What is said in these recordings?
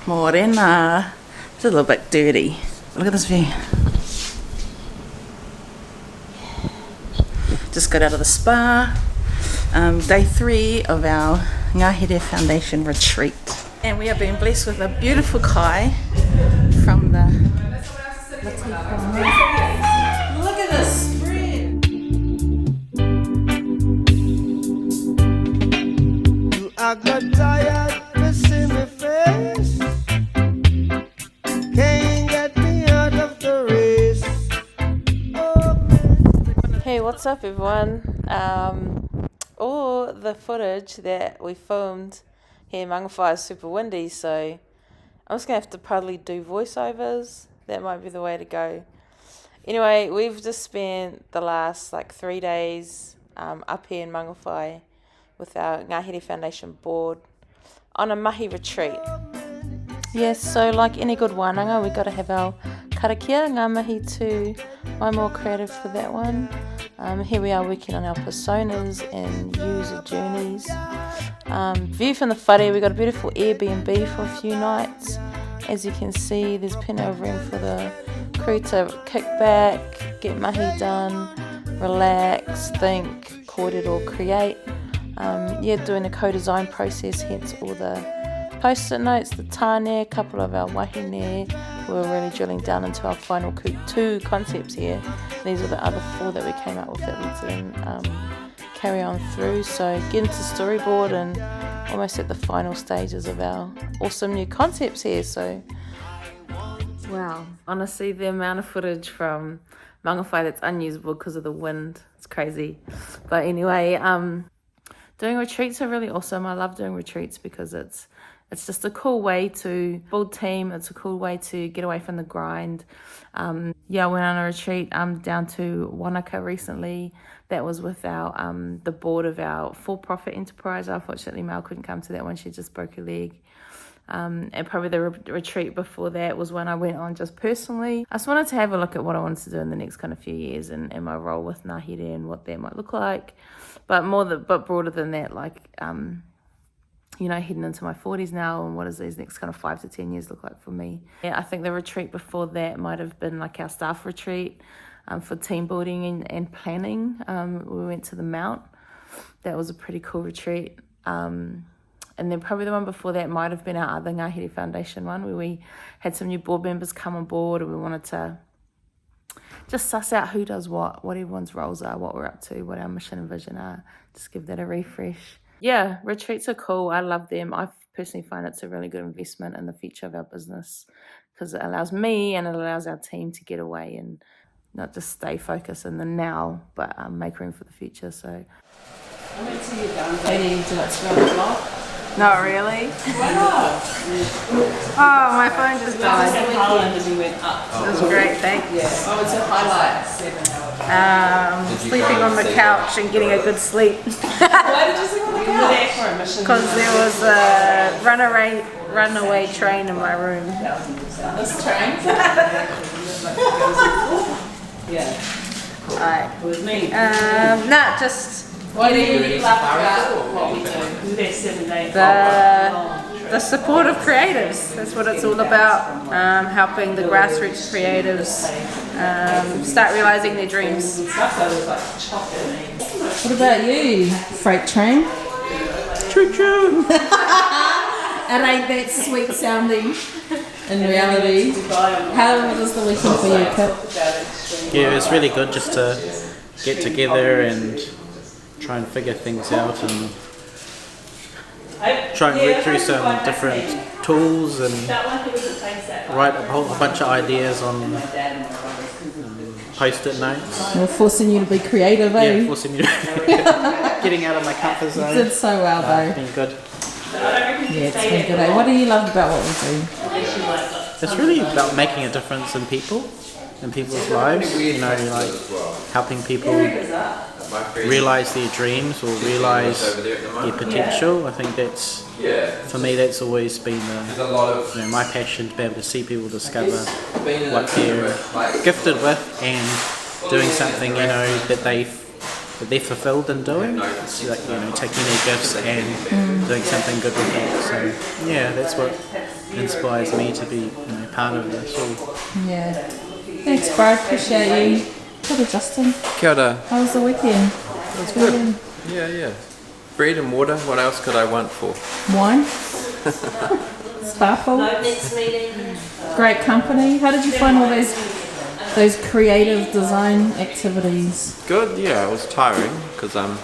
Morena. It's a little bit dirty. Look at this view. Just got out of the spa. Day 3 of our Ngahere Foundation retreat. And we are being blessed with a beautiful kai from the... Look at this spread. You are got tired, missing my face. Can't get me out of the race. Hey, what's up everyone? All the footage that we filmed here in Mangawhai is super windy, so I'm just going to have to probably do voiceovers. That might be the way to go. Anyway, we've just spent the last 3 days up here in Mangawhai with our Ngahere Foundation board on a mahi retreat. Yes, so like any good wānanga, we got to have our karakia, ngā mahi too. I'm more creative for that one. Here we are working on our personas and user journeys. View from the whare, we got a beautiful Airbnb for a few nights. As you can see, there's plenty of room for the crew to kick back, get mahi done, relax, think, kōrero, create. Doing a co-design process, hence all the post-it notes, the tāne, a couple of our wahine. We're really drilling down into our final 2 concepts here. These are the other 4 that we came up with that we didn't carry on through. So get into storyboard and almost at the final stages of our awesome new concepts here. So wow, honestly, the amount of footage from Mangawhai that's unusable because of the wind, it's crazy. But anyway, doing retreats are really awesome. I love doing retreats because it's just a cool way to build team. It's a cool way to get away from the grind. I went on a retreat down to Wanaka recently. That was with our the board of our for-profit enterprise. Unfortunately, Mel couldn't come to that one. She just broke her leg. And probably the retreat before that was when I went on just personally. I just wanted to have a look at what I wanted to do in the next kind of few years and my role with Ngahere and what that might look like. But broader than that, heading into my 40s now, and what does these next kind of 5 to 10 years look like for me? Yeah, I think the retreat before that might have been like our staff retreat for team building and planning. We went to the Mount. That was a pretty cool retreat. And then probably the one before that might have been our other Ngahere Foundation one, where we had some new board members come on board and we wanted to just suss out who does what everyone's roles are, what we're up to, what our mission and vision are. Just give that a refresh. Yeah, retreats are cool. I love them. I personally find it's a really good investment in the future of our business because it allows me and it allows our team to get away and not just stay focused in the now, but make room for the future. So, I went to you down. Katie, do that around the block? Not really. Why not? Oh, my phone just died. Harland as you went up. That was great, thanks. Yeah. Oh, it's a highlight. Sleeping on the couch and getting a good sleep. Why did you sleep on the couch? Because there was a runaway train in my room. This train? Yeah. Alright. It was me. Just Why do you laugh about what we do? We were there 7 days. the support of creatives. That's what it's all about. Helping the grassroots creatives start realizing their dreams. What about you, freight train? Choo-choo! It ain't that sweet sounding in reality. How was the weekend for you, Kip? Yeah, it was really good just to get together and try and figure things out and try and work through some different tools and write a whole bunch of ideas on post-it notes. We're forcing you to be creative, eh? Yeah, forcing me to getting out of my comfort zone. You did so well, though. It's been good. Yeah, it's been good, eh? What do you love about what we do? It's really about making a difference in people, in people's lives. Helping people realise their dreams or realise their potential. I think that's, for me, that's always been my passion, to be able to see people discover what they're gifted with and doing something that they're fulfilled in doing. It's like taking their gifts and doing something good with it. So yeah, that's what inspires me to be part of this all. Yeah. Thanks, bro. Appreciate you. Kia ora, Justin. Kia ora. How was the weekend? It's good. Yeah. Bread and water. What else could I want for? Wine. Sparkle. Next meeting. Great company. How did you find all those creative design activities? Good. Yeah, it was tiring because I'm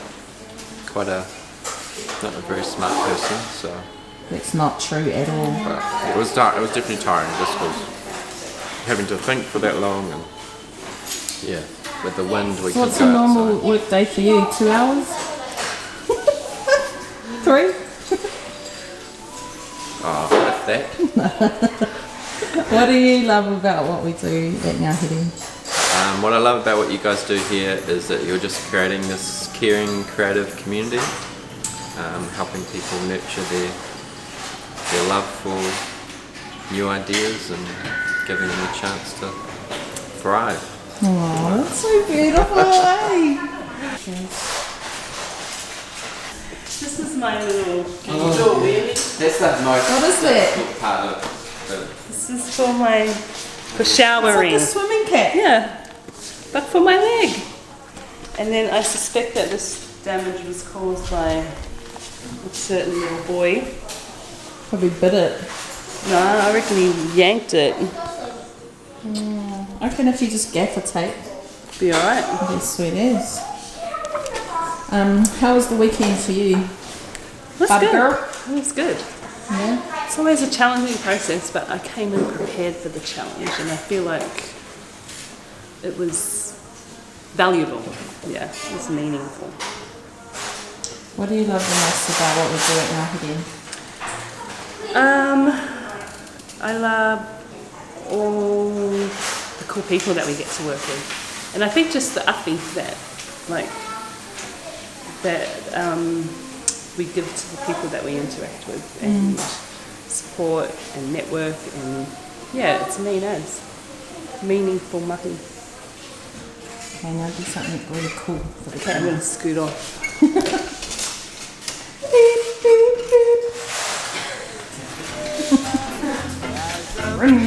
not a very smart person, so. That's not true at all. But it was definitely tiring just because having to think for that long and yeah, with the wind we So could what's go a normal outside. work day for you? 2 hours? 3? Oh, if that. What do you love about what we do at Ngāhere? What I love about what you guys do here is that you're just creating this caring, creative community, helping people nurture their love for new ideas and giving them a chance to thrive. Oh, that's so beautiful, eh? This is my little. That's the most What is that? part of This is for Like showering. a swimming cap. Yeah, but for my leg. And then I suspect that this damage was caused by a certain little boy. Probably bit it. No, I reckon he yanked it. I reckon if you just gaffer tape, Be alright. it'd be sweet as. How was the weekend for you? That's Bub good. girl? It was good. Yeah. It's always a challenging process, but I came in prepared for the challenge, and I feel like it was valuable. Yeah, it was meaningful. What do you love the most about what we do at Ngāhere? I love all the cool people that we get to work with, and I think just the upping that we give to the people that we interact with and support and network, and yeah, it's meaningful mahi. Okay, now do something really cool for the Okay, I'm camera. gonna scoot off. Ring